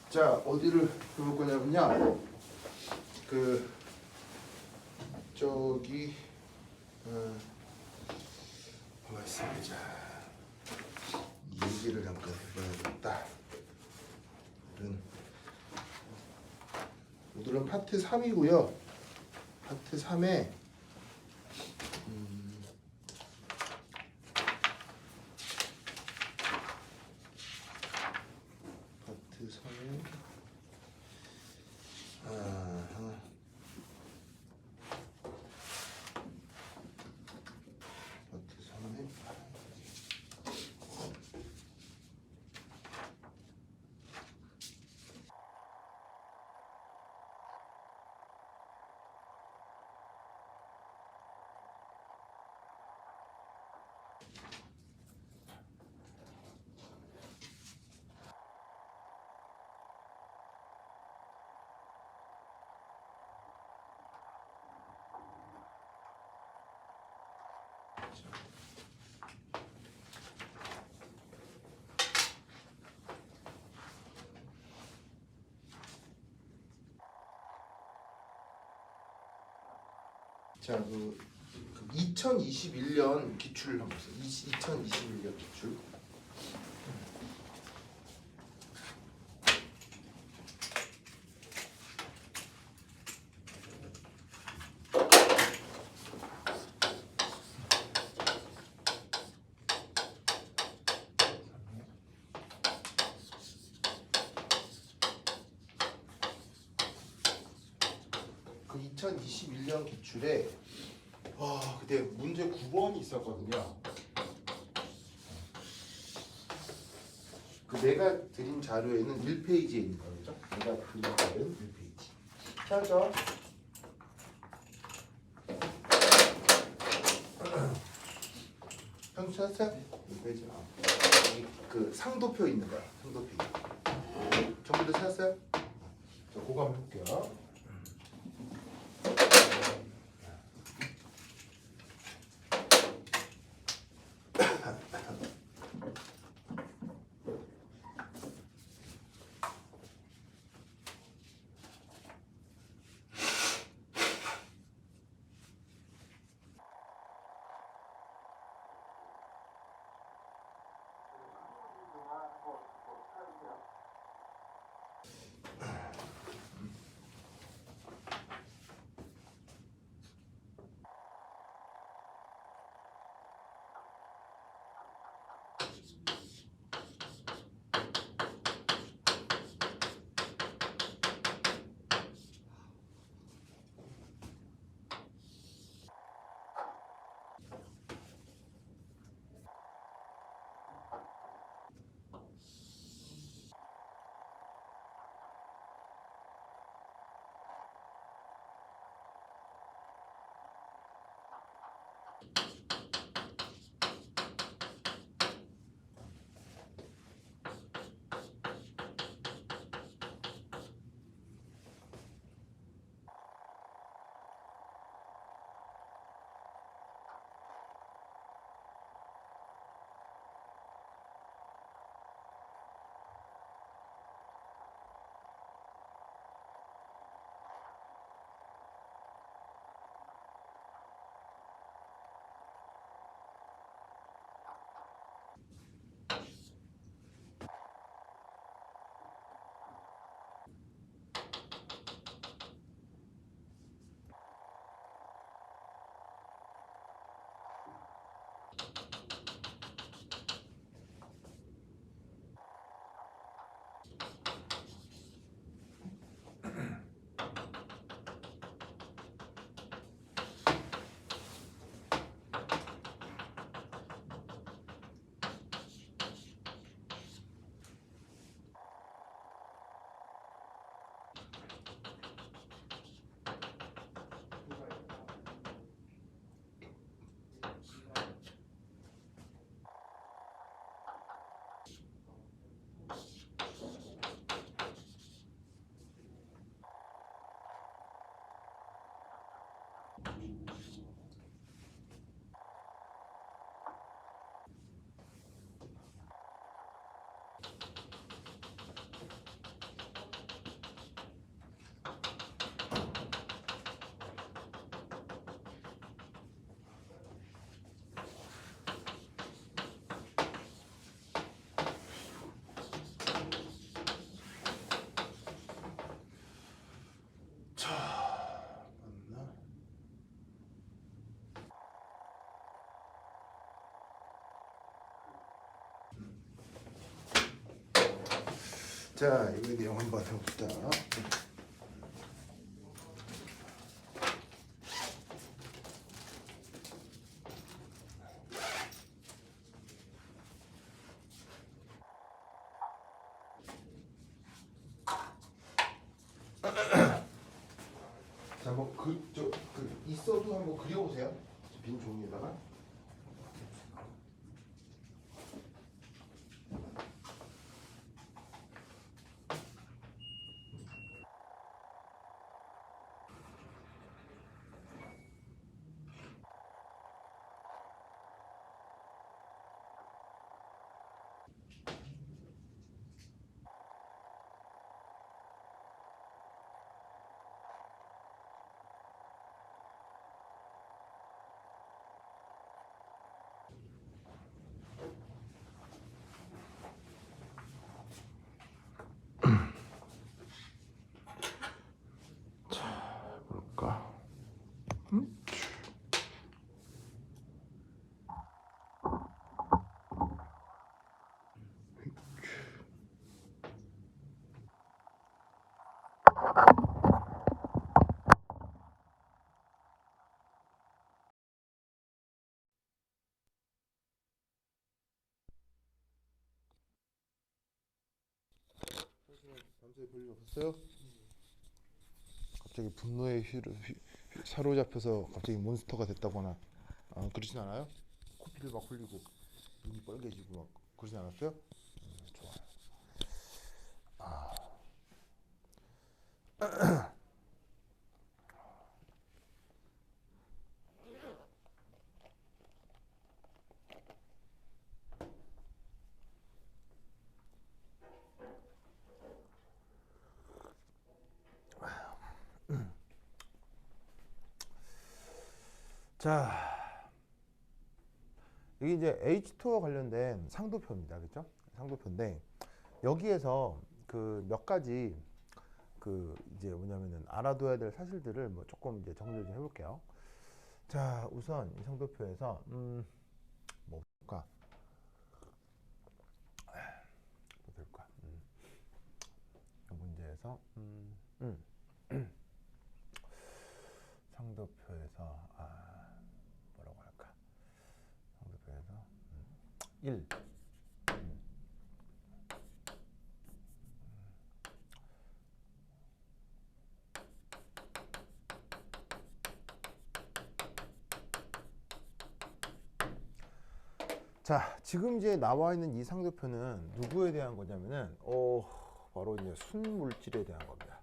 자, 어디를 볼 거냐면요. 저기 뭐가 있습니다. 자, 얘기를 잠깐 해봐야겠다. 오늘은 파트 3이고요. 파트 3에 파트 3에 파트 3에 자, 2021년 기출을 한번 보세요. 2021년 기출. 그 2021년 기출에 그때 문제 9번이 있었거든요. 그 내가 드린 자료에는 1페이지에 있는 거죠. 내가 드린 자료는 1페이지. 찾아. 형 찾았어요? 1페이지. 여기 그 상도표 있는 거야. 상도표. 전부 다 찾았어요? 자, 그거 한번 볼게요. 자, 이거에 내용 한번 해봅시다. 자, 있어도 한번 그려보세요. 빈 종이에다가. 볼까? 밤새 별일 없었어요? 갑자기 분노에 사로잡혀서 갑자기 몬스터가 됐다거나 그러진 않아요? 코피를 막 흘리고 눈이 빨개지고 막 그러진 않았어요? 좋아요. 자, 이게 이제 H2와 관련된 상도표입니다. 그렇죠? 상도표인데 여기에서 그 몇 가지 그 이제 뭐냐면은 알아둬야 될 사실들을 뭐 조금 이제 정리를 좀 해볼게요. 자, 우선 이 상도표에서 뭐 볼까? 뭐 될까? 이 문제에서 상도표에서 뭐라고 할까? 상도표에서 1 자, 지금 이제 나와 있는 이 상도표는 누구에 대한 거냐면은 바로 이제 순물질에 대한 겁니다.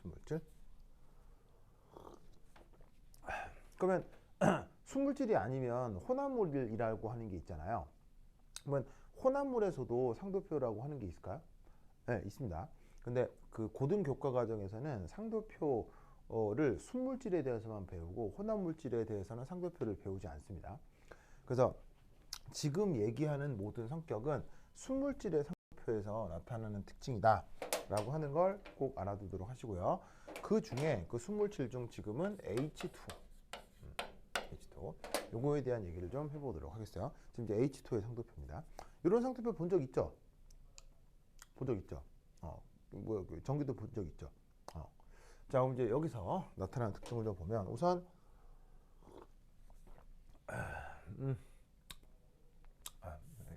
순물질. 그러면 순물질이 아니면 혼합물이라고 하는 게 있잖아요. 그러면 혼합물에서도 상도표라고 하는 게 있을까요? 네, 있습니다. 근데 그 고등 교과 과정에서는 상도표를 순물질에 대해서만 배우고 혼합물질에 대해서는 상도표를 배우지 않습니다. 그래서 지금 얘기하는 모든 성격은 순물질의 상도표에서 나타나는 특징이다 라고 하는 걸 꼭 알아두도록 하시고요. 그 중에 그 순물질 중 지금은 H2 요거에 대한 얘기를 좀 해보도록 하겠어요. 지금 이제 H2의 상도표입니다. 이런 상도표 본 적 있죠? 본 적 있죠? 전기도 본 적 있죠? 자, 그럼 이제 여기서 나타나는 특징을 좀 보면 우선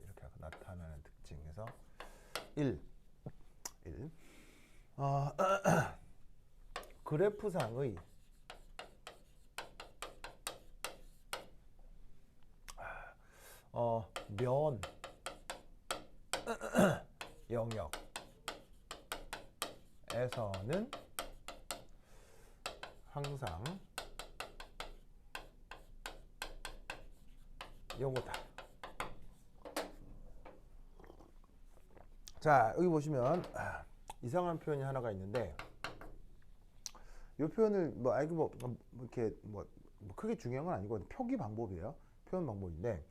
이렇게 하고 나타나는 특징에서 1 그래프상의 면 영역에서는 항상 요거다. 자, 여기 보시면 이상한 표현이 하나가 있는데 이 표현을 이렇게 크게 중요한 건 아니고 표기 방법이에요. 표현 방법인데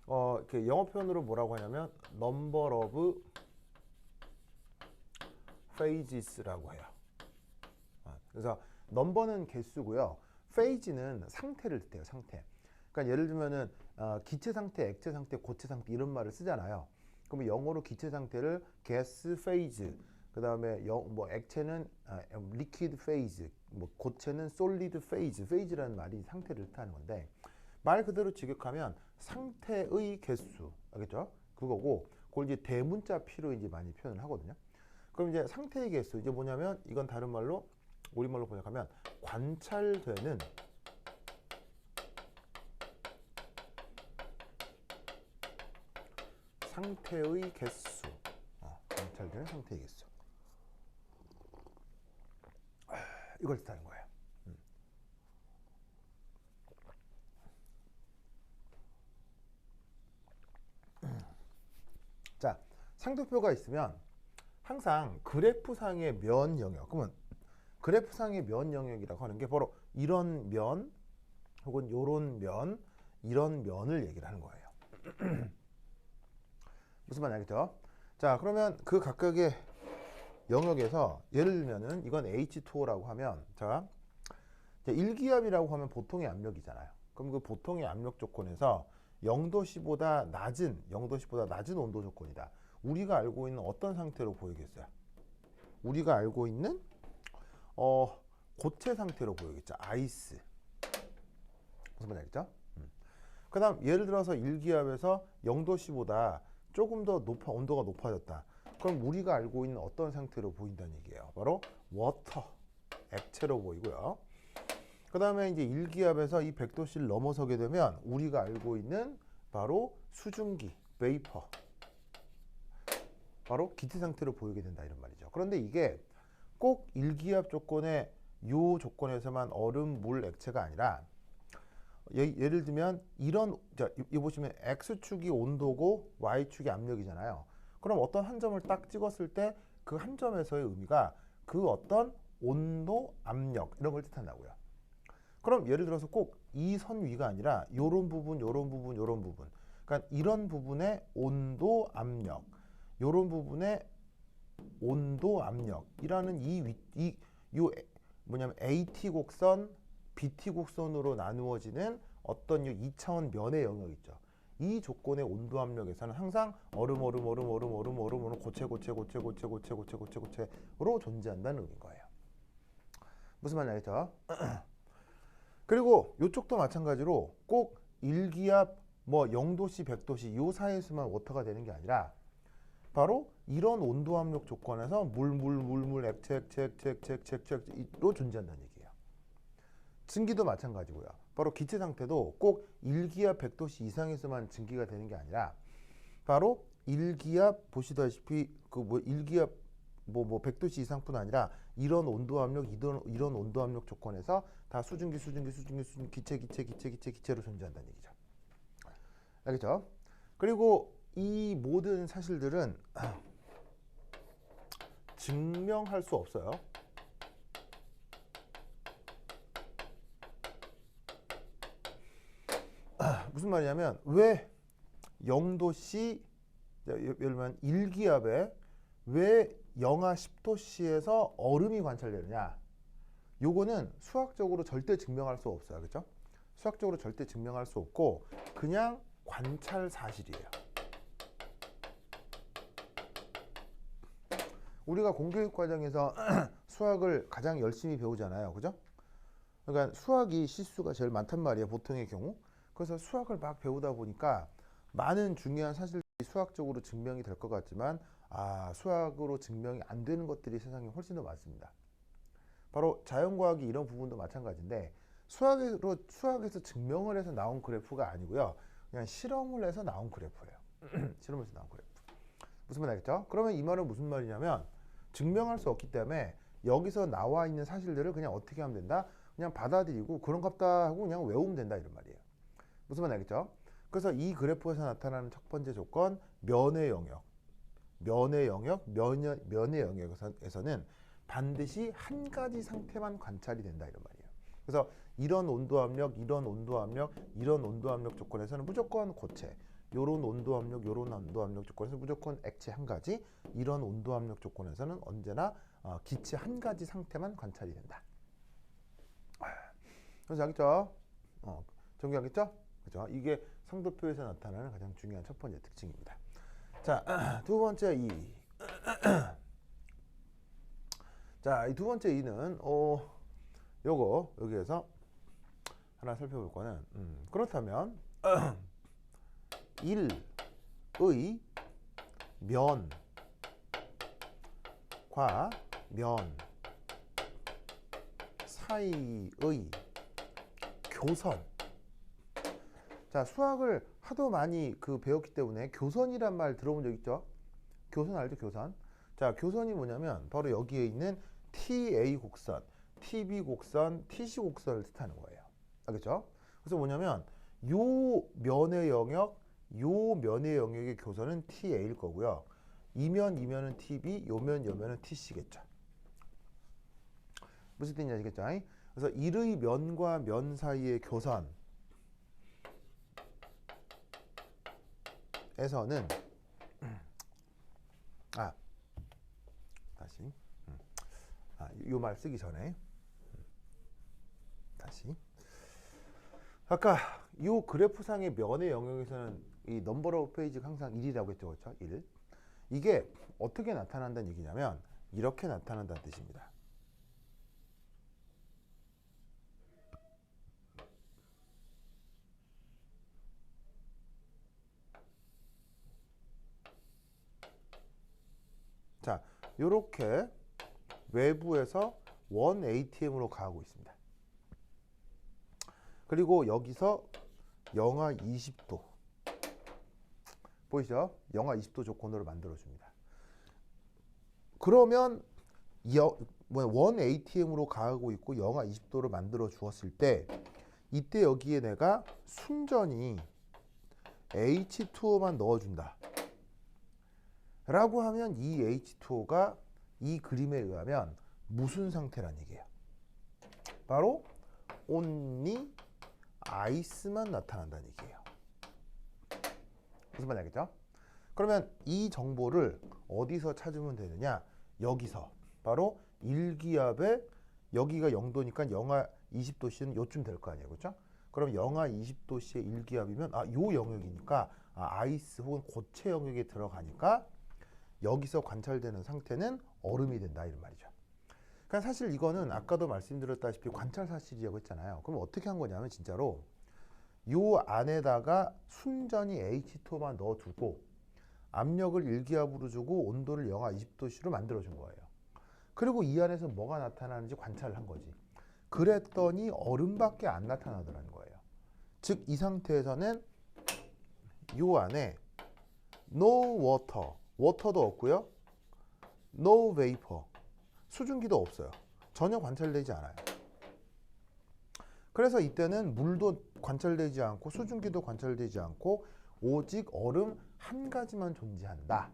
이렇게 영어 표현으로 뭐라고 하냐면 number of phages라고 해요. 그래서 넘버는 개수고요. phase는 상태를 뜻해요. 상태. 그러니까 예를 들면은 기체 상태, 액체 상태, 고체 상태 이런 말을 쓰잖아요. 그러면 영어로 기체 상태를 gas phase, 그 다음에 뭐 액체는 liquid phase, 뭐 고체는 solid phase, phase라는 말이 상태를 뜻하는 건데 말 그대로 직역하면 상태의 개수, 알겠죠? 그거고 그걸 이제 대문자 P로 이제 많이 표현을 하거든요. 그럼 이제 상태의 개수 이제 뭐냐면 이건 다른 말로 우리말로 번역하면 관찰되는 상태의 개수, 관찰되는 상태의 개수, 이걸 뜻하는 거예요. 자, 상도표가 있으면 항상 그래프상의 면 영역, 그러면 그래프상의 면 영역이라고 하는 게 바로 이런 면 혹은 요런 면, 이런 면을 얘기를 하는 거예요. 무슨 말인지 알겠죠? 자, 그러면 그 각각의 영역에서 예를 들면은 이건 H2O라고 하면 자, 1기압이라고 하면 보통의 압력이잖아요. 그럼 그 보통의 압력 조건에서 0도씨보다 낮은 0도씨보다 낮은 온도 조건이다. 우리가 알고 있는 어떤 상태로 보이겠어요? 우리가 알고 있는 고체 상태로 보이겠죠. 아이스. 무슨 말인지 알겠죠? 그 다음 예를 들어서 1기압에서 0도씨보다 조금 더 온도가 높아졌다. 그럼 우리가 알고 있는 어떤 상태로 보인다는 얘기예요. 바로 워터, 액체로 보이고요. 그 다음에 이제 1기압에서 이 100도씨를 넘어서게 되면 우리가 알고 있는 바로 수증기, 베이퍼, 바로 기체 상태로 보이게 된다 이런 말이죠. 그런데 이게 꼭 1기압 조건의 요 조건에서만 얼음, 물, 액체가 아니라 예를 들면 이런 이 보시면 X축이 온도고 Y축이 압력이잖아요. 그럼 어떤 한 점을 딱 찍었을 때 그 한 점에서의 의미가 그 어떤 온도, 압력 이런 걸 뜻한다고요. 그럼 예를 들어서 꼭 이 선 위가 아니라 요런 부분, 요런 부분, 요런 부분. 그러니까 이런 부분의 온도, 압력, 요런 부분의 온도, 압력이라는 뭐냐면 AT 곡선, BT 곡선으로 나누어지는 어떤 이 2차원 면의 영역 있죠. 이 조건의 온도 압력에서는 항상 얼음 고체로 존재한다는 의미인 거예요. 무슨 말인지 알겠죠? 그리고 이쪽도 마찬가지로 꼭 1기압 뭐 0도씨 100도씨 요 사이에서만 워터가 되는 게 아니라 바로 이런 온도 압력 조건에서 물, 액체로 존재한다는 얘기예요. 증기도 마찬가지고요. 바로 기체 상태도 꼭 1기압 100도씨 이상에서만 증기가 되는 게 아니라 바로 1기압 보시다시피 그 뭐 1기압 뭐 100도씨 이상뿐 아니라 이런 온도 압력, 이런 온도 압력 조건에서 다 수증기, 기체로 존재한다는 얘기죠. 알겠죠? 그리고 이 모든 사실들은 증명할 수 없어요. 무슨 말이냐면 왜 0도씨 예를 들면 1기압에 왜 영하 10도씨에서 얼음이 관찰되느냐? 요거는 수학적으로 절대 증명할 수 없어요. 그렇죠? 수학적으로 절대 증명할 수 없고 그냥 관찰 사실이에요. 우리가 공교육 과정에서 수학을 가장 열심히 배우잖아요. 그죠? 그러니까 수학이 실수가 제일 많단 말이에요. 보통의 경우. 그래서 수학을 막 배우다 보니까 많은 중요한 사실들이 수학적으로 증명이 될 것 같지만 수학으로 증명이 안 되는 것들이 세상에 훨씬 더 많습니다. 바로 자연과학이 이런 부분도 마찬가지인데 수학에서 증명을 해서 나온 그래프가 아니고요. 그냥 실험을 해서 나온 그래프예요. 실험을 해서 나온 그래프. 무슨 말 알겠죠? 그러면 이 말은 무슨 말이냐면 증명할 수 없기 때문에 여기서 나와 있는 사실들을 그냥 어떻게 하면 된다? 그냥 받아들이고 그런갑다 하고 그냥 외우면 된다 이런 말이에요. 무슨 말 알겠죠? 그래서 이 그래프에서 나타나는 첫 번째 조건 면의 영역에서는 반드시 한 가지 상태만 관찰이 된다 이런 말이에요. 그래서 이런 온도 압력, 이런 온도 압력, 이런 온도 압력 조건에서는 무조건 고체, 요런 온도 압력, 요런 온도 압력 조건에서 무조건 액체 한 가지, 이런 온도 압력 조건에서는 언제나 기체 한 가지 상태만 관찰이 된다. 그래서 알겠죠? 정리하겠죠? 그죠? 이게 상도표에서 나타나는 가장 중요한 첫 번째 특징입니다. 자, 두 번째 이. 자, 이 두 번째 이는 요거 여기에서 하나 살펴볼 거는 그렇다면 1의 면과 면 사이의 교선. 자, 수학을 하도 많이 배웠기 때문에 교선이란 말 들어본 적 있죠? 교선 알죠? 교선. 자, 교선이 뭐냐면 바로 여기에 있는 TA 곡선, TB 곡선, TC 곡선을 뜻하는 거예요. 알겠죠? 그래서 뭐냐면 요 면의 영역, 요 면의 영역의 교선은 TA일 거고요. 이면은 TB, 요면은 TC겠죠. 무슨 뜻인지 아시겠죠? 그래서 1의 면과 면 사이의 교선 에서는 다시 요 말 쓰기 전에 다시 아까 요 그래프상의 면의 영역에서는 이 넘버 오브 페이지가 항상 1이라고 했죠. 그렇죠? 1. 이게 어떻게 나타난다는 얘기냐면 이렇게 나타난다는 뜻입니다. 자, 요렇게 외부에서 원 ATM으로 가고 있습니다. 그리고 여기서 영하 20도 보이시죠? 영하 20도 조건으로 만들어줍니다. 그러면 원 ATM으로 가고 있고 영하 20도를 만들어 주었을 때 이때 여기에 내가 순전히 H2O만 넣어준다 라고 하면 이 H2O가 이 그림에 의하면 무슨 상태란 얘기예요? 바로 only ice만 나타난다는 얘기예요. 무슨 말인지 알겠죠? 그러면 이 정보를 어디서 찾으면 되느냐? 여기서 바로 일기압에 여기가 0도니까 영하 20도씨는 요쯤 될 거 아니에요. 그렇죠? 그럼 영하 20도씨의 일기압이면 요 영역이니까 아이스 혹은 고체 영역에 들어가니까 여기서 관찰되는 상태는 얼음이 된다 이런 말이죠. 그러니까 사실 이거는 아까도 말씀드렸다시피 관찰 사실이라고 했잖아요. 그럼 어떻게 한 거냐면 진짜로 요 안에다가 순전히 H2만 넣어두고 압력을 일기압으로 주고 온도를 영하 20도씨로 만들어준 거예요. 그리고 이 안에서 뭐가 나타나는지 관찰을 한 거지. 그랬더니 얼음밖에 안 나타나더라는 거예요. 즉 이 상태에서는 요 안에 no water, 워터도 없고요. no vapor, 수증기도 없어요. 전혀 관찰되지 않아요. 그래서 이때는 물도 관찰되지 않고 수증기도 관찰되지 않고 오직 얼음 한 가지만 존재한다.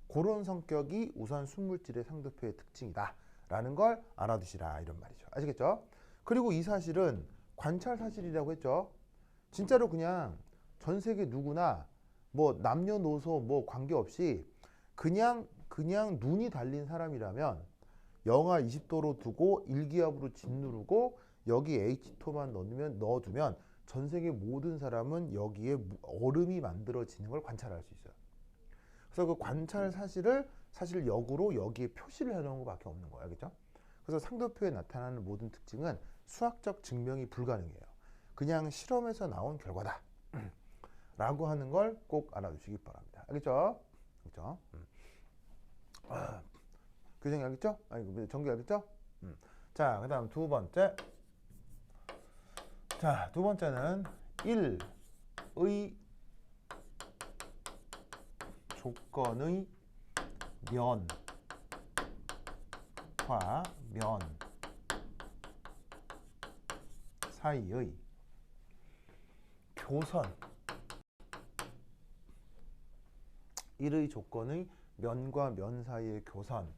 그런 성격이 우선 순물질의 상도표의 특징이다 라는 걸 알아두시라 이런 말이죠. 아시겠죠? 그리고 이 사실은 관찰 사실이라고 했죠. 진짜로 그냥 전 세계 누구나 뭐 남녀노소 뭐 관계없이 그냥 눈이 달린 사람이라면 영하 20도로 두고 일기압으로 짓누르고 여기 H2만 넣어두면 전 세계 모든 사람은 여기에 얼음이 만들어지는 걸 관찰할 수 있어요. 그래서 그 관찰 사실을 사실 역으로 여기에 표시를 해놓은 것밖에 없는 거예요. 알겠죠? 그래서 상도표에 나타나는 모든 특징은 수학적 증명이 불가능해요. 그냥 실험에서 나온 결과다 라고 하는 걸 꼭 알아두시기 바랍니다. 알겠죠? 그렇죠? 규정이 알겠죠? 정규 알겠죠? 자, 그 다음 두 번째. 자, 두 번째는 1의 조건의 면과 면 사이의 교선. 1의 조건의 면과 면 사이의 교선에서는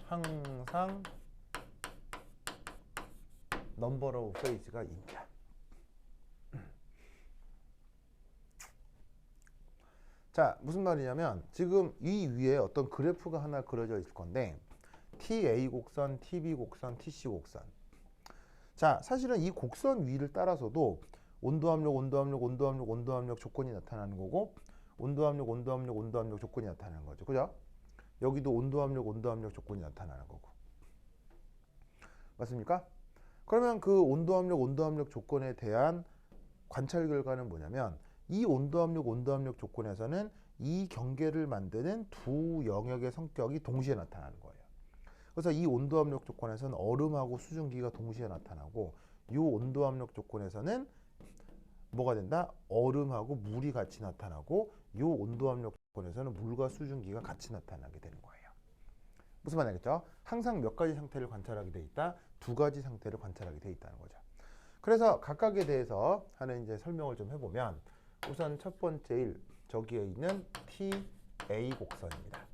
항상 넘버 오브 페이지가 있다. 자, 무슨 말이냐면 지금 이 위에 어떤 그래프가 하나 그려져 있을 건데 TA 곡선, TB 곡선, TC 곡선. 자, 사실은 이 곡선 위를 따라서도 온도압력 조건이 나타나는 거고, 온도압력 조건이 나타나는 거죠. 그죠? 여기도 온도압력 조건이 나타나는 거고. 맞습니까? 그러면 그 온도압력 조건에 대한 관찰 결과는 뭐냐면, 이 온도압력 조건에서는 이 경계를 만드는 두 영역의 성격이 동시에 나타나는 거예요. 그래서 이 온도압력 조건에서는 얼음하고 수증기가 동시에 나타나고, 이 온도압력 조건에서는 뭐가 된다? 얼음하고 물이 같이 나타나고, 이 온도압력 조건에서는 물과 수증기가 같이 나타나게 되는 거예요. 무슨 말인지 알겠죠? 항상 몇 가지 상태를 관찰하게 돼 있다, 두 가지 상태를 관찰하게 돼 있다는 거죠. 그래서 각각에 대해서 하는 이제 설명을 좀 해보면, 우선 첫 번째 일, 저기에 있는 TA 곡선입니다.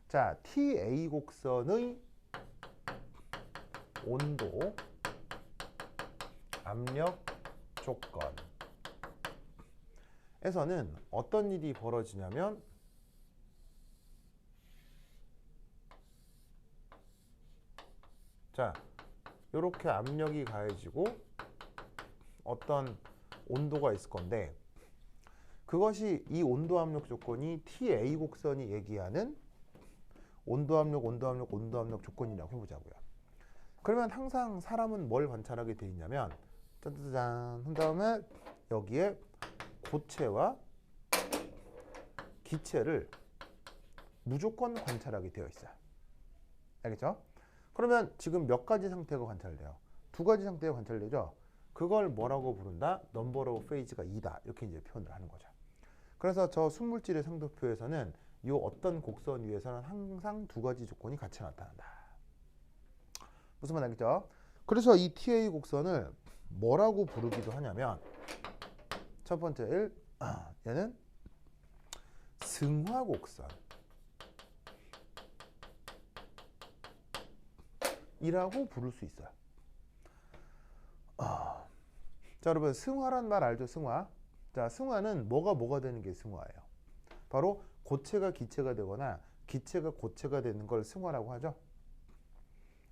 자, TA 곡선의 온도, 압력 조건에서는 어떤 일이 벌어지냐면, 자, 이렇게 압력이 가해지고 어떤 온도가 있을 건데, 그것이 이 온도 압력 조건이 TA 곡선이 얘기하는 온도 압력 조건이라고 해보자고요. 그러면 항상 사람은 뭘 관찰하게 돼 있냐면, 짠짜잔 한 다음에 여기에 고체와 기체를 무조건 관찰하게 되어 있어요. 알겠죠? 그러면 지금 몇 가지 상태가 관찰돼요? 두 가지 상태가 관찰되죠? 그걸 뭐라고 부른다? 넘버 오브 페이즈가 2다. 이렇게 이제 표현을 하는 거죠. 그래서 저 순물질의 상도표에서는 이 어떤 곡선 위에서는 항상 두 가지 조건이 같이 나타난다. 무슨 말 알겠죠? 그래서 이 TA 곡선을 뭐라고 부르기도 하냐면, 첫 번째 일, 얘는 승화곡선 이라고 부를 수 있어요. 자, 여러분, 승화란 말 알죠? 승화. 자, 승화는 뭐가 되는 게 승화예요? 바로 고체가 기체가 되거나 기체가 고체가 되는 걸 승화라고 하죠.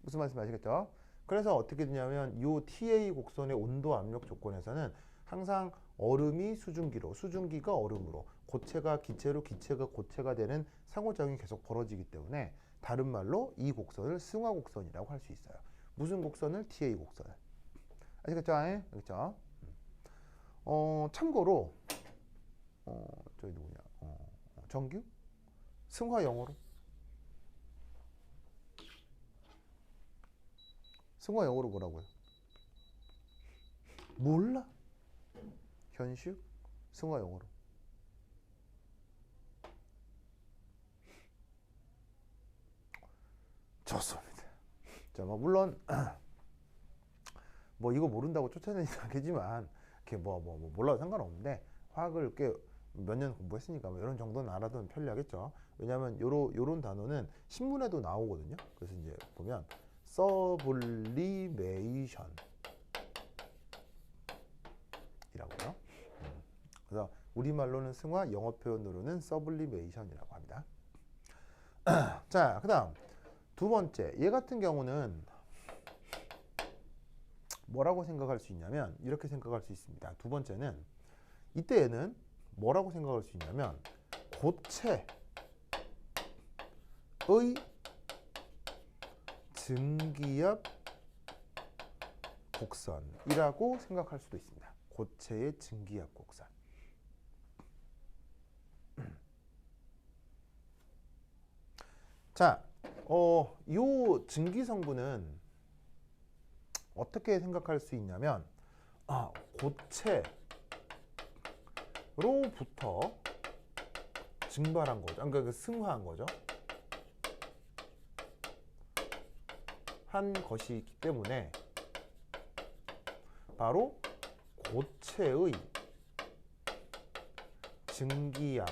무슨 말씀 아시겠죠? 그래서 어떻게 되냐면, 이 TA 곡선의 온도 압력 조건에서는 항상 얼음이 수증기로, 수증기가 얼음으로, 고체가 기체로, 기체가 고체가 되는 상호작용이 계속 벌어지기 때문에, 다른 말로 이 곡선을 승화 곡선이라고 할 수 있어요. 무슨 곡선을? TA 곡선을. 아시겠죠? 알겠죠? 참고로 저기 누구냐? 정규? 승화 영어로? 승화 영어로 뭐라고요? 몰라? 현슈? 승화 영어로. 좋습니다. 자, 뭐 물론 뭐 이거 모른다고 쫓아내지 않겠지만, 이렇게 뭐 몰라도 상관없는데, 화학을 꽤 몇 년 공부했으니까 뭐 이런 정도는 알아두면 편리하겠죠. 왜냐하면 요런 단어는 신문에도 나오거든요. 그래서 이제 보면 서블리메이션 이라고요. 그래서 우리말로는 승화, 영어 표현으로는 서블리메이션이라고 합니다. 자, 그 다음 두 번째, 얘 같은 경우는 뭐라고 생각할 수 있냐면, 이렇게 생각할 수 있습니다. 두 번째는, 이때 얘는 뭐라고 생각할 수 있냐면, 고체의 증기압 곡선이라고 생각할 수도 있습니다. 고체의 증기압 곡선. 자, 요 증기 성분은 어떻게 생각할 수 있냐면, 고체로부터 증발한 거죠. 그러니까 그 승화한 거죠. 한 것이기 때문에 바로 고체의 증기압으로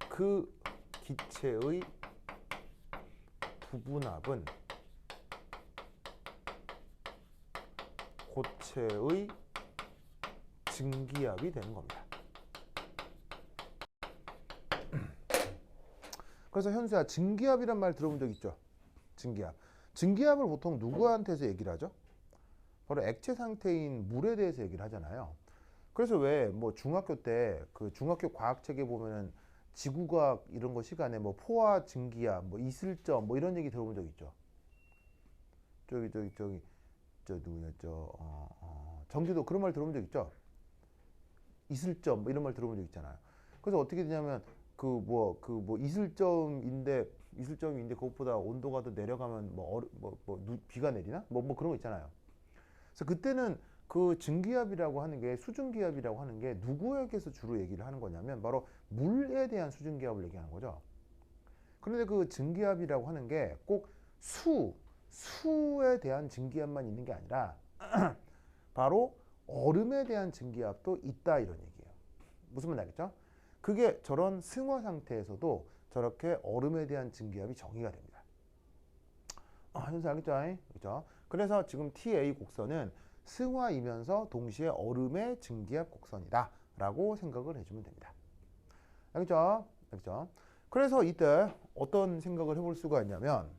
그 기체의 부분압은 고체의 증기압이 되는 겁니다. 그래서 그래서 현수야, 증기압이란 말 들어본 적 있죠? 증기압. 증기압을 보통 누구한테서 얘기를 하죠? 바로 액체 상태인 물에 대해서 얘기를 하잖아요. 그래서 왜 뭐 중학교 때 그 중학교 과학책에 보면은 지구과학 이런 거 시간에 뭐 포화 증기압, 뭐 이슬점 뭐 이런 얘기 들어본 적 있죠? 저 누구냐 정기도 그런 말 들어본 적 있죠? 이슬점 뭐 이런 말 들어본 적 있잖아요. 그래서 어떻게 되냐면 이슬점인데 그것보다 온도가 더 내려가면 비가 내리나? 뭐 그런 거 있잖아요. 그래서 그때는 그 증기압이라고 하는 게 수증기압이라고 하는 게 누구에게서 주로 얘기를 하는 거냐면 바로 물에 대한 수증기압을 얘기하는 거죠. 그런데 그 증기압이라고 하는 게 꼭 수에 대한 증기압만 있는 게 아니라 바로 얼음에 대한 증기압도 있다 이런 얘기예요. 무슨 말인지 알겠죠? 그게 저런 승화 상태에서도 저렇게 얼음에 대한 증기압이 정의가 됩니다. 현수 알겠죠? 그렇죠? 그래서 지금 TA 곡선은 승화이면서 동시에 얼음의 증기압 곡선이다 라고 생각을 해주면 됩니다. 알겠죠? 알겠죠? 그래서 이때 어떤 생각을 해볼 수가 있냐면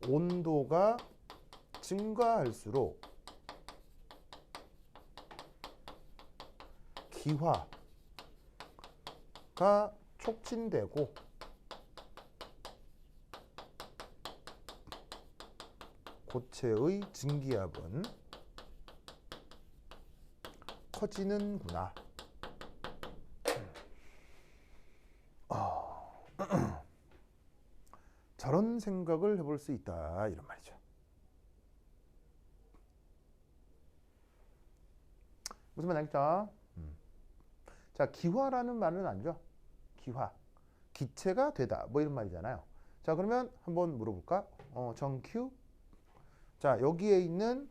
온도가 증가할수록 기화가 촉진되고 고체의 증기압은 커지는구나. 저런 생각을 해볼 수 있다 이런 말이죠. 무슨 말 알겠죠? 자, 기화라는 말은 아니죠. 기화, 기체가 되다 뭐 이런 말이잖아요. 자, 그러면 한번 물어볼까? 정Q. 자, 여기에 있는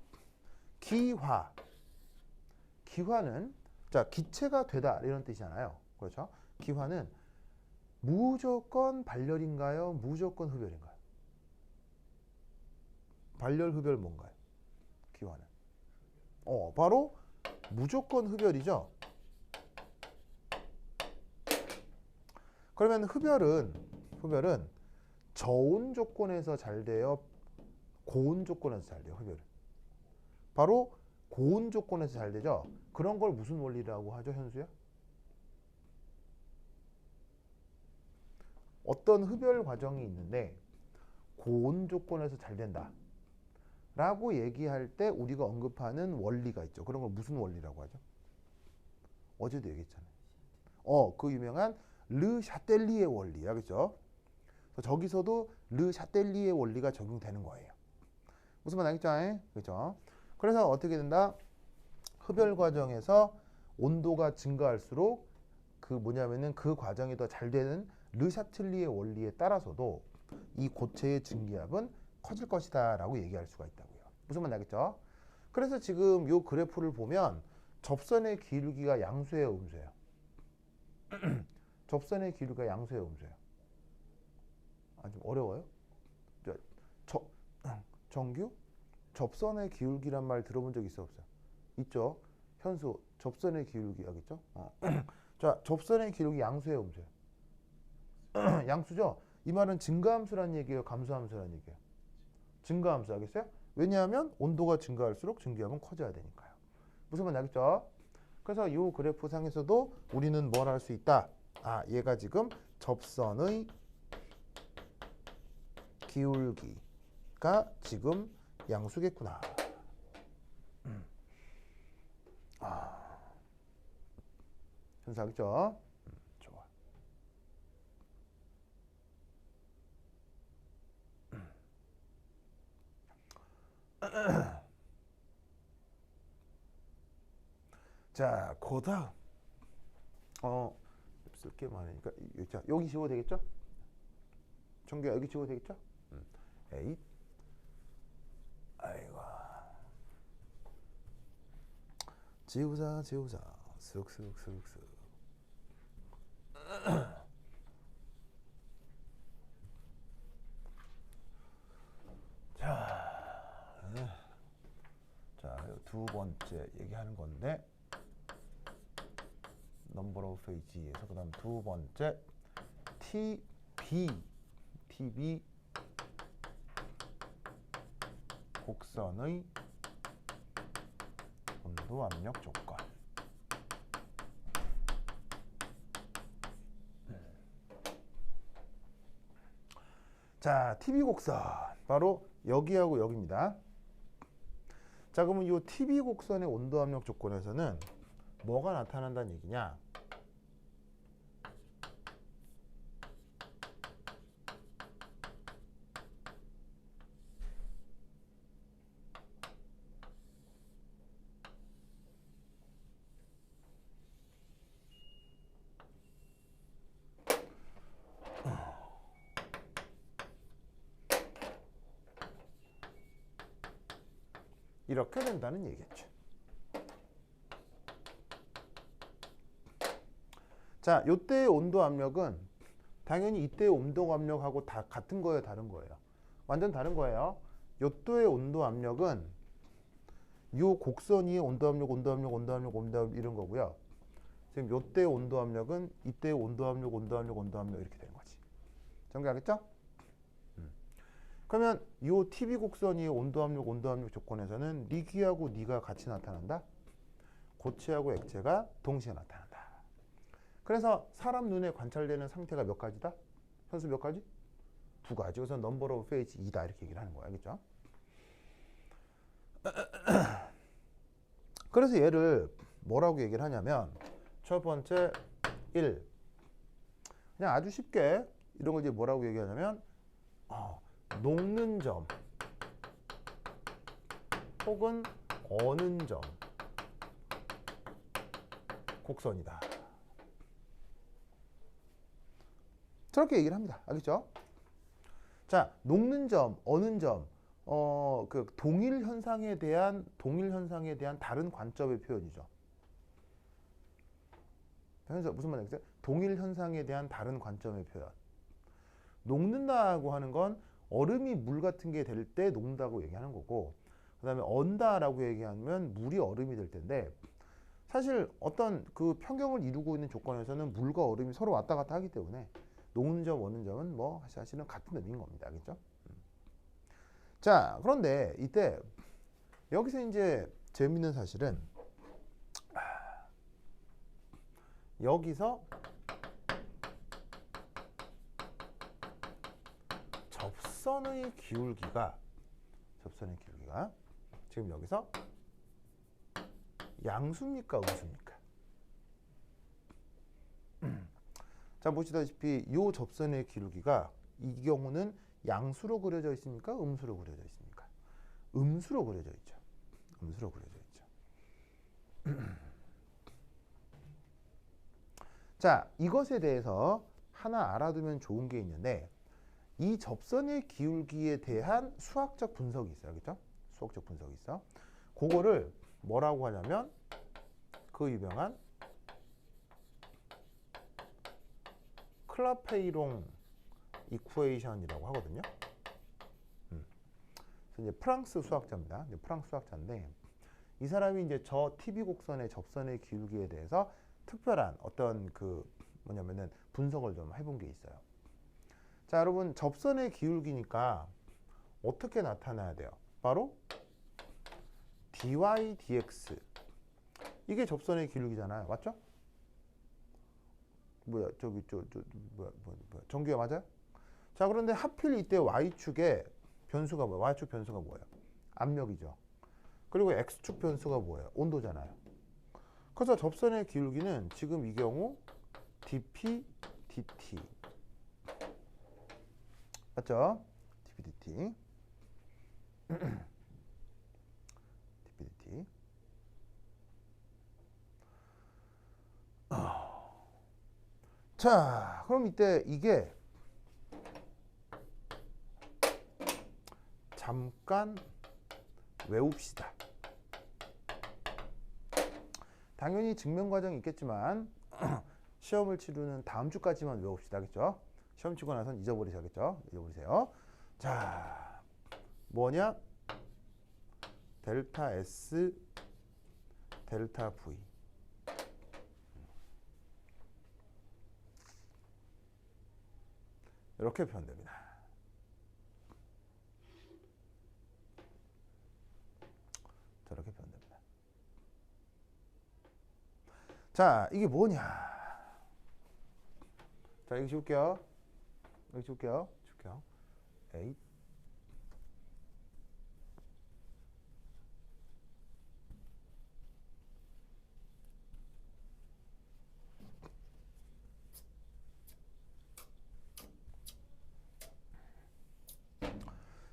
기화는 자, 기체가 되다 이런 뜻이잖아요. 그렇죠? 기화는 무조건 발열인가요? 무조건 흡열인가요? 발열, 흡열 뭔가요? 기화는 바로 무조건 흡열이죠. 그러면 흡열은 저온 조건에서 잘 돼요? 고온 조건에서 잘 돼요? 흡열은 바로 고온 조건에서 잘 되죠. 그런 걸 무슨 원리라고 하죠, 현수야? 어떤 흡열 과정이 있는데 고온 조건에서 잘 된다 라고 얘기할 때 우리가 언급하는 원리가 있죠. 그런 걸 무슨 원리라고 하죠? 어제도 얘기했잖아요. 그 유명한 르 샤텔리에 원리, 알겠죠? 저기서도 르 샤텔리에 원리가 적용되는 거예요. 무슨 말 알겠죠? 그렇죠? 그래서 어떻게 된다? 흡열 과정에서 온도가 증가할수록 그 과정이 더 잘 되는 르 샤텔리에 원리에 따라서도 이 고체의 증기압은 커질 것이다 라고 얘기할 수가 있다고요. 무슨 말 알겠죠? 그래서 지금 이 그래프를 보면 접선의 기울기가 양수예요, 음수예요? 접선의 기울기가 양수예요, 음수예요? 좀 어려워요? 정규? 접선의 기울기란 말 들어본 적 있어 없어요? 있죠? 현수, 접선의 기울기 알겠죠? 자, 접선의 기울기 양수예요, 음수예요? 양수죠? 이 말은 증가함수란 얘기예요, 감소함수란 얘기예요? 증가함수 알겠어요? 왜냐하면 온도가 증가할수록 증기압은 커져야 되니까요. 무슨 말인지 알겠죠? 그래서 이 그래프 상에서도 우리는 뭘 할 수 있다? 얘가 지금 접선의 기울기가 지금 양수겠구나. 현수 알겠죠? 좋아. 자, 그다음 쓸 게 많으니까 자, 여기 지워도 되겠죠? 정규 여기 지워도 되겠죠? 8 아이고 지우자 쓱쓱쓱쓱 자, 두 번째 얘기하는 건데 넘버 오브 페이지에서 그 다음 두 번째 TB 곡선의 온도 압력 조건. 자, TB 곡선 바로 여기하고 여기입니다. 자, 그러면 이 TB 곡선의 온도 압력 조건에서는 뭐가 나타난다는 얘기냐? 이렇게 된다는 얘기겠죠. 자, 이때의 온도 압력은 당연히 이때의 온도 압력하고 다 같은 거예요, 다른 거예요? 완전 다른 거예요. 이때의 온도 압력은 이 곡선 위에 온도 압력 이런 거고요. 지금 이때의 온도 압력은 이때의 온도 압력 이렇게 되는 거지. 정리하겠죠? 그러면 이 TB 곡선 위의 온도 압력 조건에서는 리퀴하고 니가 같이 나타난다. 고체하고 액체가 동시에 나타난다. 그래서 사람 눈에 관찰되는 상태가 몇 가지다? 현수 몇 가지? 두 가지. 그래서 넘버 오브 페이지 2다 이렇게 얘기를 하는 거야. 알겠죠? 그래서 얘를 뭐라고 얘기를 하냐면 첫 번째 1. 그냥 아주 쉽게 이런 걸 이제 뭐라고 얘기하냐면 녹는 점 혹은 어는 점 곡선이다. 저렇게 얘기를 합니다. 알겠죠? 자, 녹는 점, 어는 점, 그 동일 현상에 대한 다른 관점의 표현이죠. 그래서 무슨 말이겠어요? 동일 현상에 대한 다른 관점의 표현. 녹는다고 하는 건 얼음이 물 같은 게 될 때 녹는다고 얘기하는 거고, 그 다음에 언다라고 얘기하면 물이 얼음이 될 텐데, 사실 어떤 그 평경을 이루고 있는 조건에서는 물과 얼음이 서로 왔다 갔다 하기 때문에 녹는 점, 어는 점은 뭐 사실은 같은 의미인 겁니다. 알겠죠? 자, 그런데 이때 여기서 이제 재밌는 사실은 여기서 접선의 기울기가 지금 여기서 양수입니까, 음수입니까? 자, 보시다시피 이 접선의 기울기가 이 경우는 양수로 그려져 있습니까? 음수로 그려져 있습니까? 음수로 그려져 있죠. 음수로 그려져 있죠. 자, 이것에 대해서 하나 알아두면 좋은 게 있는데 이 접선의 기울기에 대한 수학적 분석이 있어요. 그렇죠? 수학적 분석이 있어. 그거를 뭐라고 하냐면 그 유명한 클라페이롱 이쿠에이션이라고 하거든요. 그래서 이제 프랑스 수학자입니다. 프랑스 수학자인데 이 사람이 이제 저 TB 곡선의 접선의 기울기에 대해서 특별한 어떤 그 뭐냐면은 분석을 좀 해본 게 있어요. 자, 여러분 접선의 기울기니까 어떻게 나타나야 돼요? 바로 dy dx 이게 접선의 기울기잖아요. 맞죠? 뭐야 저기 뭐야 정규야 맞아요? 자, 그런데 하필 이때 y축의 변수가 뭐예요? y축 변수가 뭐예요? 압력이죠. 그리고 x축 변수가 뭐예요? 온도잖아요. 그래서 접선의 기울기는 지금 이 경우 dp dt 맞죠? dp dt dp dt 자, 그럼 이때 이게 잠깐 외웁시다. 당연히 증명 과정이 있겠지만 시험을 치르는 다음 주까지만 외웁시다. 알겠죠? 시험 치고 나선 잊어버리셔야겠죠? 잊어버리세요. 자, 뭐냐? 델타 S, 델타 V. 이렇게 표현됩니다. 저렇게 표현됩니다. 자, 이게 뭐냐? 자, 이거 지울게요. 여기 지울게요. 지울게요. 에잇.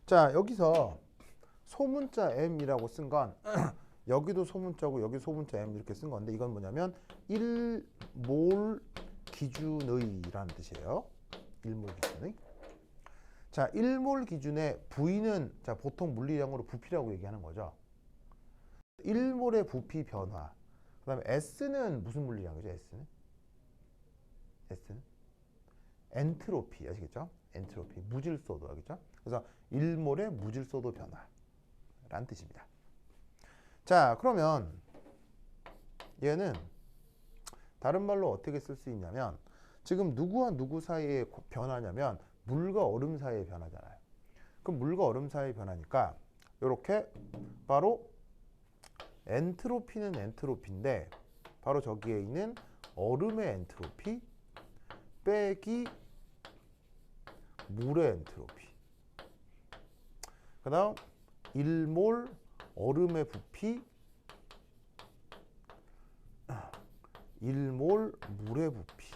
자, 여기서 소문자 m이라고 쓴 건 여기도 소문자고 여기 소문자 m 이렇게 쓴 건데 이건 뭐냐면 1몰 기준의라는 뜻이에요. 1몰 기준의. 자, 1몰 기준의 V는 자, 보통 물리량으로 부피라고 얘기하는 거죠. 1몰의 부피 변화. 그 다음에 S는 무슨 물리량이죠? S는 엔트로피, 아시겠죠? 엔트로피, 무질소도, 알겠죠? 그래서 1몰의 무질소도 변화라는 뜻입니다. 자, 그러면 얘는 다른 말로 어떻게 쓸 수 있냐면 지금 누구와 누구 사이의 변화냐면 물과 얼음 사이의 변화잖아요. 그럼 물과 얼음 사이의 변화니까 이렇게 바로 엔트로피는 엔트로피인데 바로 저기에 있는 얼음의 엔트로피 빼기 물의 엔트로피. 그 다음 1몰 얼음의 부피 1몰 물의 부피.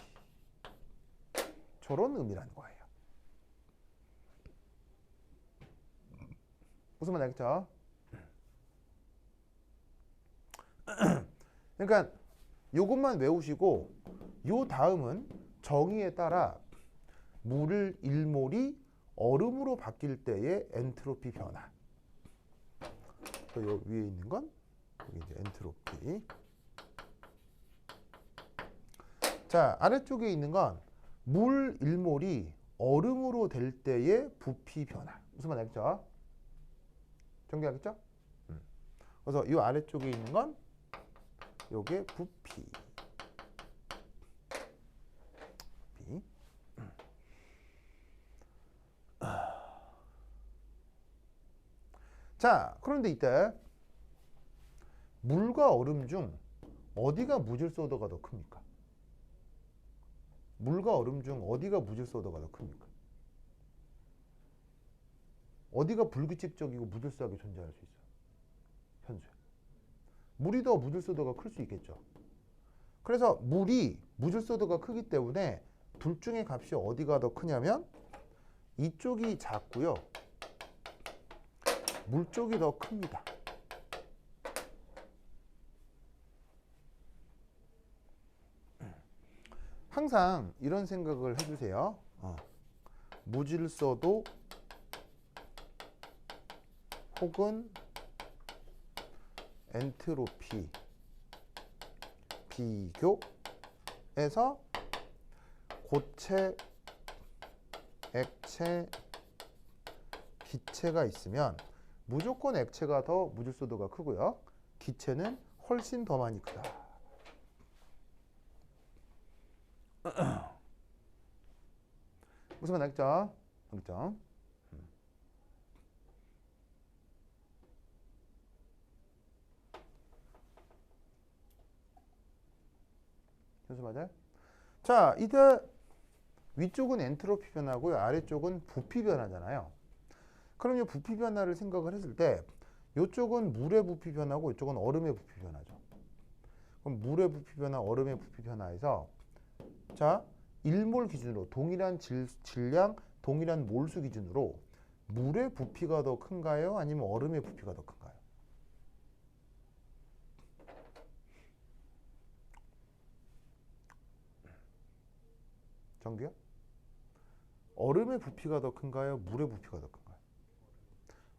저런 의미라는 거예요. 무슨 말인지 알겠죠? 그러니까 요것만 외우시고 요 다음은 정의에 따라 물을 1몰이 얼음으로 바뀔 때의 엔트로피 변화. 요 위에 있는 건 여기 이제 엔트로피. 자, 아래쪽에 있는 건 물 1몰이 얼음으로 될 때의 부피 변화. 무슨 말 알겠죠? 정리하겠죠? 그래서 이 아래쪽에 있는 건 요게 부피. 자, 그런데 이때 물과 얼음 중 어디가 무질소도가 더 큽니까? 물과 얼음 중 어디가 무질소도가 더 큽니까? 어디가 불규칙적이고 무질서하게 존재할 수 있어요? 현수야. 물이 더 무질소도가 클 수 있겠죠. 그래서 물이 무질소도가 크기 때문에 둘 중의 값이 어디가 더 크냐면 이쪽이 작고요. 물 쪽이 더 큽니다. 항상 이런 생각을 해주세요. 무질서도 혹은 엔트로피 비교에서 고체, 액체, 기체가 있으면 무조건 액체가 더 무질서도가 크고요. 기체는 훨씬 더 많이 크다. 무슨 말 알겠죠? 알겠죠? 현수 맞아요? 자, 이때 위쪽은 엔트로피 변화고요. 아래쪽은 부피 변화잖아요. 그럼 이 부피 변화를 생각을 했을 때 이쪽은 물의 부피 변화고 이쪽은 얼음의 부피 변화죠. 그럼 물의 부피 변화, 얼음의 부피 변화에서 자, 1몰 기준으로 동일한 질량, 동일한 몰수 기준으로 물의 부피가 더 큰가요? 아니면 얼음의 부피가 더 큰가요? 정규요? 얼음의 부피가 더 큰가요? 물의 부피가 더 큰가요?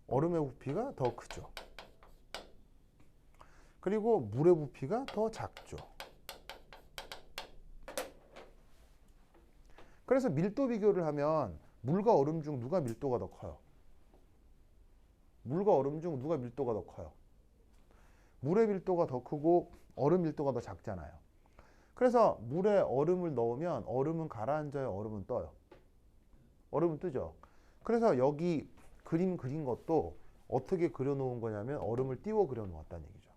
얼음의 부피가 더 크죠. 그리고 물의 부피가 더 작죠. 그래서 밀도 비교를 하면 물과 얼음 중 누가 밀도가 더 커요? 물과 얼음 중 누가 밀도가 더 커요? 물의 밀도가 더 크고 얼음 밀도가 더 작잖아요. 그래서 물에 얼음을 넣으면 얼음은 가라앉아요? 얼음은 떠요? 얼음은 뜨죠. 그래서 여기 그림 그린 것도 어떻게 그려놓은 거냐면 얼음을 띄워 그려놓았다는 얘기죠.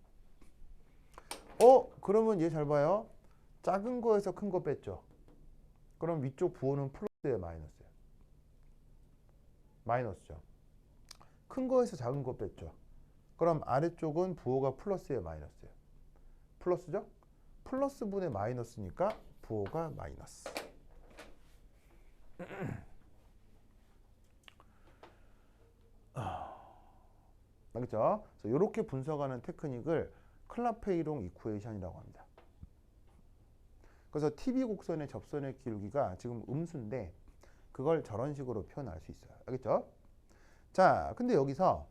그러면 얘 잘 봐요. 작은 거에서 큰 거 뺐죠. 그럼 위쪽 부호는 플러스예요, 마이너스예요? 마이너스죠. 큰 거에서 작은 거 뺐죠. 그럼 아래쪽은 부호가 플러스예요, 마이너스예요? 플러스죠? 플러스 분의 마이너스니까 부호가 마이너스. 알겠죠? 그래서 이렇게 분석하는 테크닉을 클라페이롱 이쿠에이션이라고 합니다. 그래서 TV 곡선의 접선의 기울기가 지금 음수인데 그걸 저런 식으로 표현할 수 있어요. 알겠죠? 자, 근데 여기서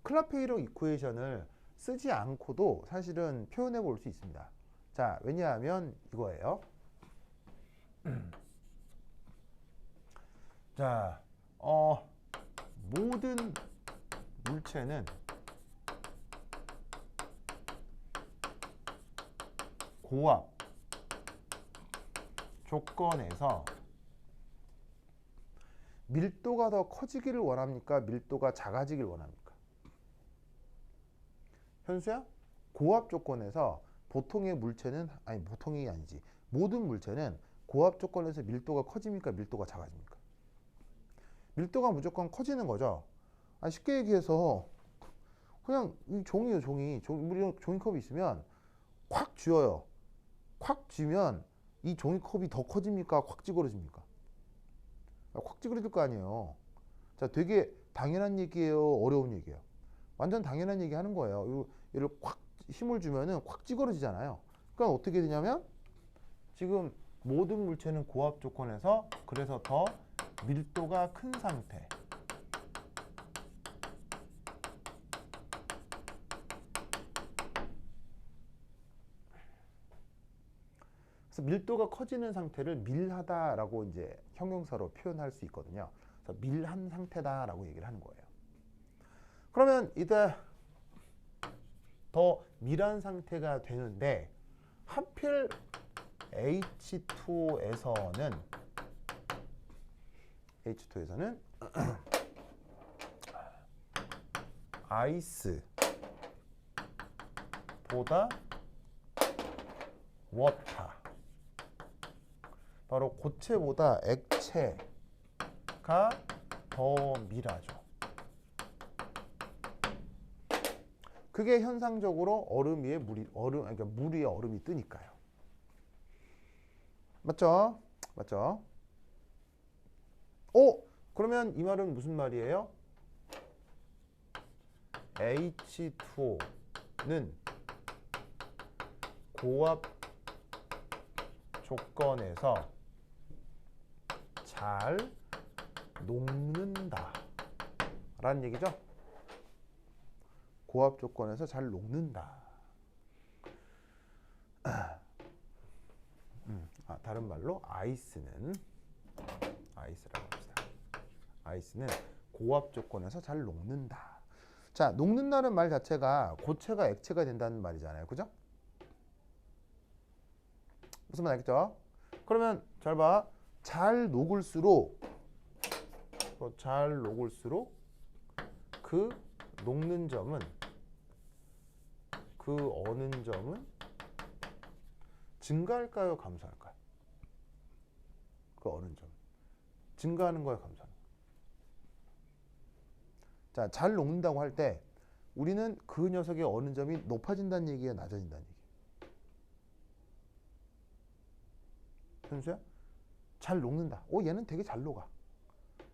클라페이롱 이쿠에이션을 쓰지 않고도 사실은 표현해 볼 수 있습니다. 자, 왜냐하면 이거예요. 자, 모든 물체는 고압 조건에서 밀도가 더 커지기를 원합니까? 밀도가 작아지기를 원합니까? 현수야? 고압 조건에서 보통의 물체는, 아니 보통이 아니지, 모든 물체는 고압 조건에서 밀도가 커집니까? 밀도가 작아집니까? 밀도가 무조건 커지는 거죠. 쉽게 얘기해서 그냥 이 종이요, 종이컵이 있으면 콱 쥐어요. 콱 쥐면 이 종이컵이 더 커집니까? 콱 찌그러집니까? 콱 찌그러질 거 아니에요. 자, 되게 당연한 얘기예요, 어려운 얘기예요? 완전 당연한 얘기 하는 거예요. 얘를 콱 힘을 주면은 콱 찌그러지잖아요. 그러니까 어떻게 되냐면 지금 모든 물체는 고압 조건에서 그래서 더 밀도가 큰 상태. 그래서 밀도가 커지는 상태를 밀하다라고 이제 형용사로 표현할 수 있거든요. 그래서 밀한 상태다라고 얘기를 하는 거예요. 그러면 이때 더 밀한 상태가 되는데 하필 H2에서는 아이스보다 워터, 바로 고체보다 액체가 더 밀하죠. 그게 현상적으로 얼음 위에 그러니까 물 위에 얼음이 뜨니까요. 맞죠? 맞죠? 그러면 이 말은 무슨 말이에요? H2O는 고압 조건에서 잘 녹는다 라는 얘기죠. 고압 조건에서 잘 녹는다. 다른 말로 아이스라고 합시다. 아이스는 고압 조건에서 잘 녹는다. 자, 녹는다는 말 자체가 고체가 액체가 된다는 말이잖아요. 그죠? 무슨 말 알겠죠? 그러면 잘 봐. 잘 녹을수록 그 녹는 점은, 그 어는 점은 증가할까요? 감소할까요? 그 어는 점. 증가하는 거예요? 감소하는 거예요? 자, 잘 녹는다고 할 때 우리는 그 녀석의 어는 점이 높아진다는 얘기예요? 낮아진다는 얘기예요? 현수야? 잘 녹는다. 얘는 되게 잘 녹아.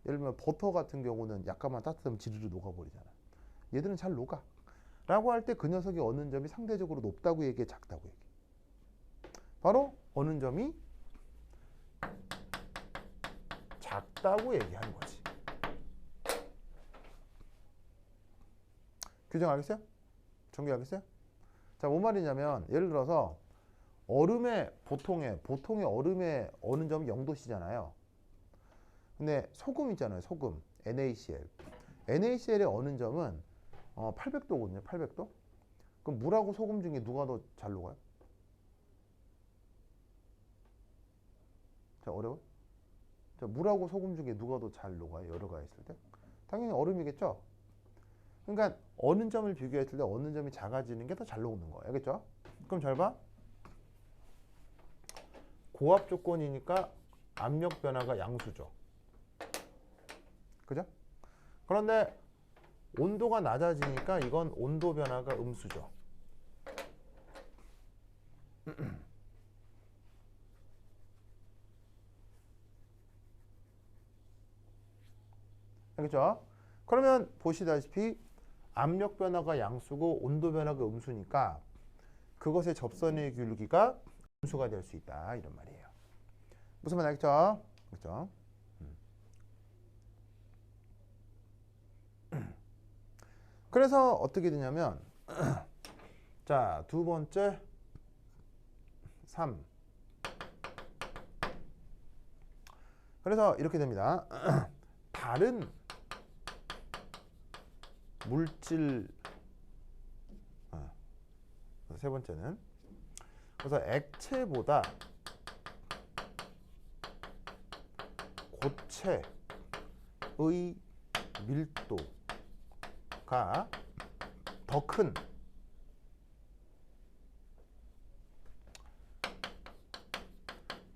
예를 들면 버터 같은 경우는 약간만 따뜻하면 지르르 녹아버리잖아. 얘들은 잘 녹아. 라고 할 때 그 녀석의 어는 점이 상대적으로 높다고 얘기해, 작다고 얘기해? 바로 어는 점이 작다고 얘기하는 거지. 규정 알겠어요? 정규 알겠어요? 자, 뭔 말이냐면 예를 들어서 보통의 얼음의 어는 점이 0도씨잖아요. 근데 소금 있잖아요. 소금, NaCl. NaCl의 어는 점은 800도거든요. 800도? 그럼 물하고 소금 중에 누가 더 잘 녹아요? 자, 어려워? 자, 물하고 소금 중에 누가 더 잘 녹아요? 여러 가지 있을 때? 당연히 얼음이겠죠? 그러니까 어느 점을 비교했을 때 어느 점이 작아지는 게 더 잘 녹는 거예요. 알겠죠? 그럼 잘 봐. 고압 조건이니까 압력 변화가 양수죠. 그죠? 그런데 온도가 낮아지니까 이건 온도 변화가 음수죠. 알겠죠? 그러면 보시다시피 압력 변화가 양수고 온도 변화가 음수니까 그것의 접선의 기울기가 음수가 될 수 있다 이런 말이에요. 무슨 말 알겠죠? 그렇죠? 그래서 어떻게 되냐면 자, 두 번째 3. 그래서 이렇게 됩니다. 다른 물질 세 번째는 그래서 액체보다 고체의 밀도가 더 큰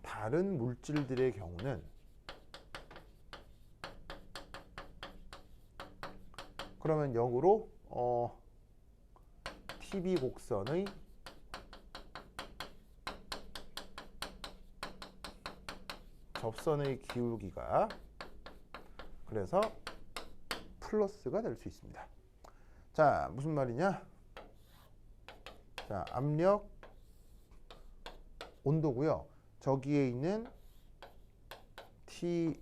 다른 물질들의 경우는 그러면 역으로 TB 곡선의 접선의 기울기가 그래서 플러스가 될 수 있습니다. 자, 무슨 말이냐? 자, 압력, 온도고요. 저기에 있는 TA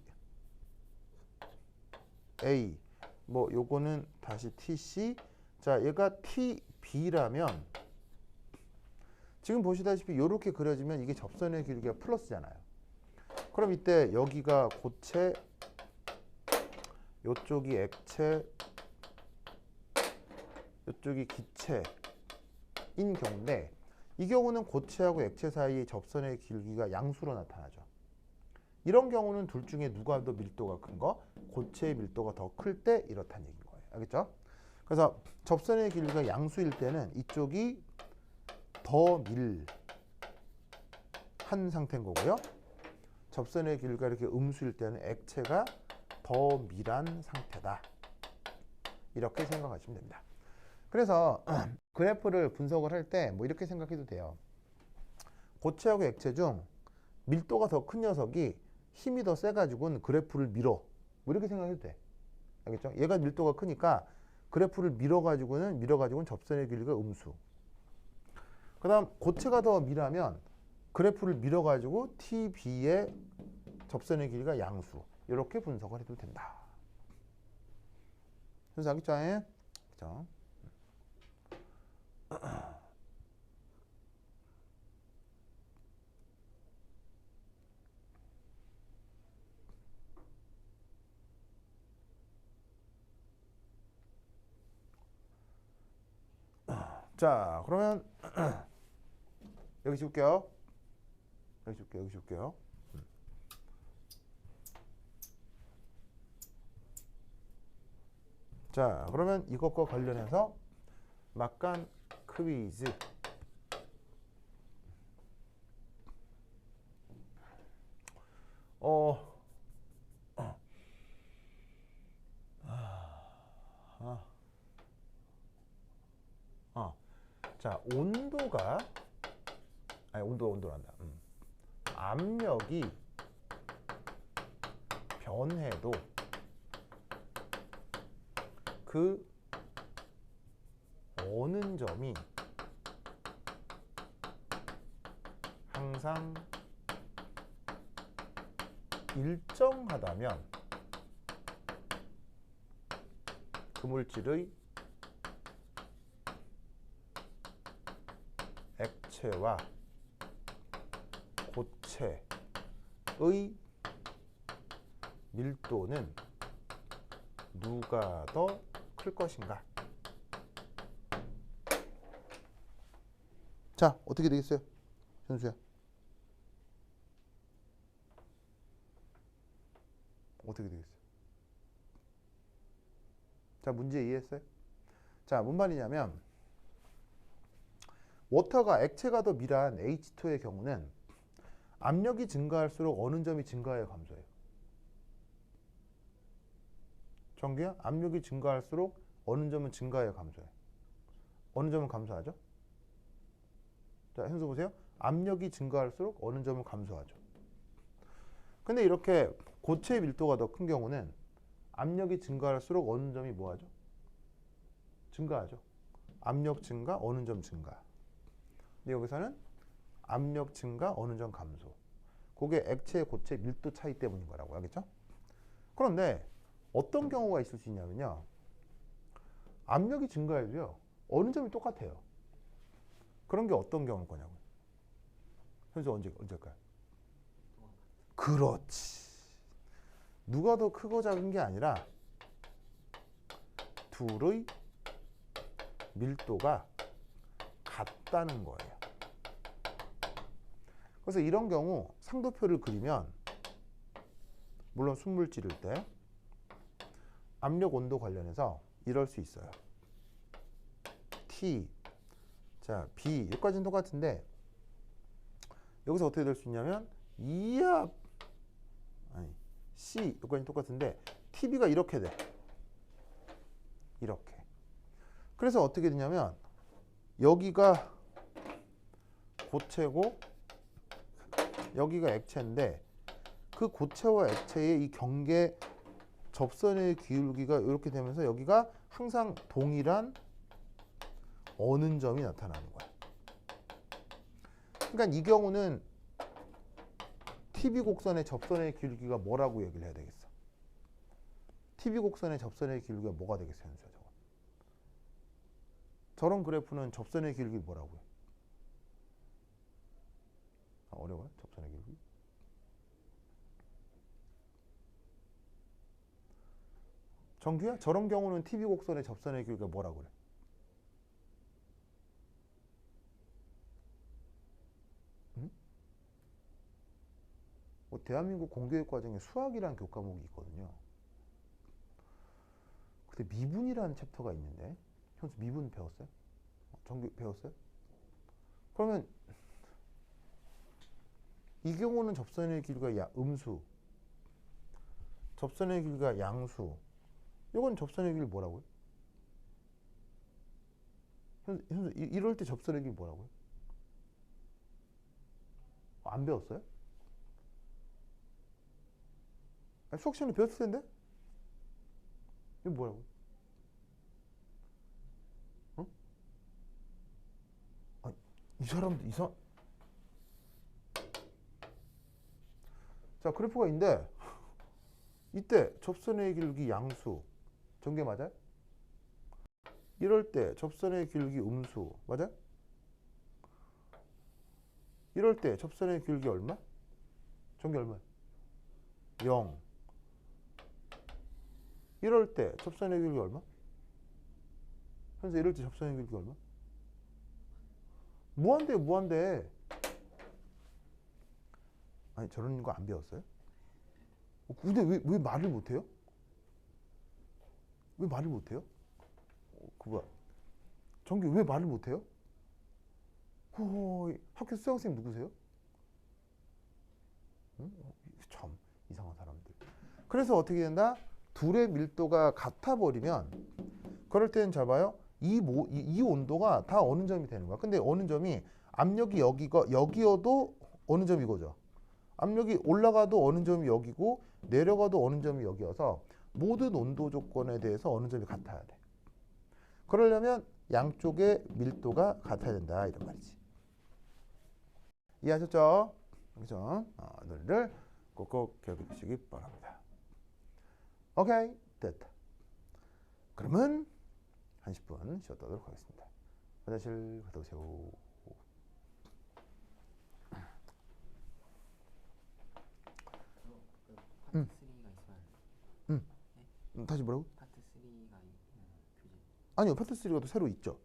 뭐 요거는 다시 TC. 자, 얘가 TB라면 지금 보시다시피 이렇게 그려지면 이게 접선의 길이가 플러스잖아요. 그럼 이때 여기가 고체, 요쪽이 액체, 요쪽이 기체인 경우인데 이 경우는 고체하고 액체 사이의 접선의 길기가 양수로 나타나죠. 이런 경우는 둘 중에 누가 더 밀도가 큰 거? 고체의 밀도가 더 클 때 이렇다는 얘기인 거예요. 알겠죠? 그래서 접선의 길이가 양수일 때는 이쪽이 더 밀한 상태인 거고요. 접선의 길이가 이렇게 음수일 때는 액체가 더 밀한 상태다. 이렇게 생각하시면 됩니다. 그래서 그래프를 분석을 할 때 뭐 이렇게 생각해도 돼요. 고체하고 액체 중 밀도가 더 큰 녀석이 힘이 더 세가지고는 그래프를 밀어. 뭐 이렇게 생각해도 돼. 알겠죠? 얘가 밀도가 크니까 그래프를 밀어가지고는 접선의 길이가 음수. 그 다음 고체가 더 밀하면 그래프를 밀어가지고 TB의 접선의 길이가 양수. 이렇게 분석을 해도 된다. 그래서 알겠죠? 그렇죠? 자, 그러면 여기 지울게요. 여기 지울게요. 자, 그러면 이것과 관련해서 막간 퀴즈. 자, 온도란다. 압력이 변해도 그 어느 점이 항상 일정하다면 그 물질의 액체와 고체의 밀도는 누가 더 클 것인가? 자, 어떻게 되겠어요? 현수야. 어떻게 되겠어요? 자, 문제 이해했어요? 자, 뭔 말이냐면 워터가 액체가 더 밀한 H2의 경우는 압력이 증가할수록 어느 점이 증가해요, 감소해요? 정규야? 압력이 증가할수록 어느 점은 증가해요, 감소해요? 어느 점은 감소하죠? 자, 현수 보세요. 압력이 증가할수록 어느 점은 감소하죠. 근데 이렇게 고체의 밀도가 더 큰 경우는 압력이 증가할수록 어느 점이 뭐하죠? 증가하죠. 압력 증가, 어느 점 증가. 근데 여기서는 압력 증가, 어느 점 감소. 그게 액체, 고체 밀도 차이 때문인 거라고. 알겠죠? 그런데 어떤 경우가 있을 수 있냐면요. 압력이 증가해도요. 어느 점이 똑같아요. 그런 게 어떤 경우일 거냐고. 현수 언제일까요? 그렇지. 누가 더 크고 작은 게 아니라 둘의 밀도가 같다는 거예요. 그래서 이런 경우 상도표를 그리면 물론 순물 찌를 때 압력 온도 관련해서 이럴 수 있어요. T, 자 B 여기까지는 똑같은데 여기서 어떻게 될 수 있냐면 이압 아니 C 여기까지는 똑같은데 TB가 이렇게 돼. 이렇게. 그래서 어떻게 되냐면 여기가 고체고 여기가 액체인데 그 고체와 액체의 이 경계 접선의 기울기가 이렇게 되면서 여기가 항상 동일한 어는 점이 나타나는 거야. 그러니까 이 경우는 TV 곡선의 접선의 기울기가 뭐라고 얘기를 해야 되겠어? TV 곡선의 접선의 기울기가 뭐가 되겠어요? 저런 그래프는 접선의 기울기 뭐라고요? 어려워요? 접선의 기울기? 정규야? 저런 경우는 TV 곡선의 접선의 기울기가 뭐라고 그래? 응? 대한민국 공교육 과정에 수학이라는 교과목이 있거든요. 근데 미분이라는 챕터가 있는데 현수 미분 배웠어요? 정규 배웠어요? 그러면 이 경우는 접선의 길이가 음수, 접선의 길이가 양수. 이건 접선의 길이 뭐라고요? 현수 이럴 때 접선의 길이 뭐라고요? 안 배웠어요? 아니, 수학 시간에 배웠을 텐데? 이거 뭐라고요? 어? 아니, 이 사람도 이상. 자, 그래프가 있는데 이때 접선의 길기 양수 전개 맞아요? 이럴 때 접선의 길기 음수 맞아요? 이럴 때 접선의 길기 얼마? 전개 얼마? 0. 이럴 때 접선의 길기 얼마? 현재 이럴 때 접선의 길기 얼마? 무한대요, 무한대. 아니, 저런 거 안 배웠어요? 근데 왜 말을 못해요? 왜 말을 못해요? 뭐야? 정규 왜 말을 못해요? 학교 수강생 누구세요? 응? 참 이상한 사람들. 그래서 어떻게 된다? 둘의 밀도가 같아 버리면 그럴 때는 잡아요. 이 온도가 다 어느 점이 되는 거야. 근데 어느 점이 압력이 여기여도 어느 점이 이거죠. 압력이 올라가도 어느 점이 여기고 내려가도 어느 점이 여기여서 모든 온도 조건에 대해서 어느 점이 같아야 돼. 그러려면 양쪽의 밀도가 같아야 된다 이런 말이지. 이해하셨죠? 그렇죠? 오늘을 꼭꼭 기억해 두시기 바랍니다. 오케이, 됐다. 그러면 한 10분 쉬었다 하도록 하겠습니다. 화장실 갔다 오세요. 다시 뭐라고? 파트 3가 있는 교재. 아니요, 파트 3가 또 새로 있죠.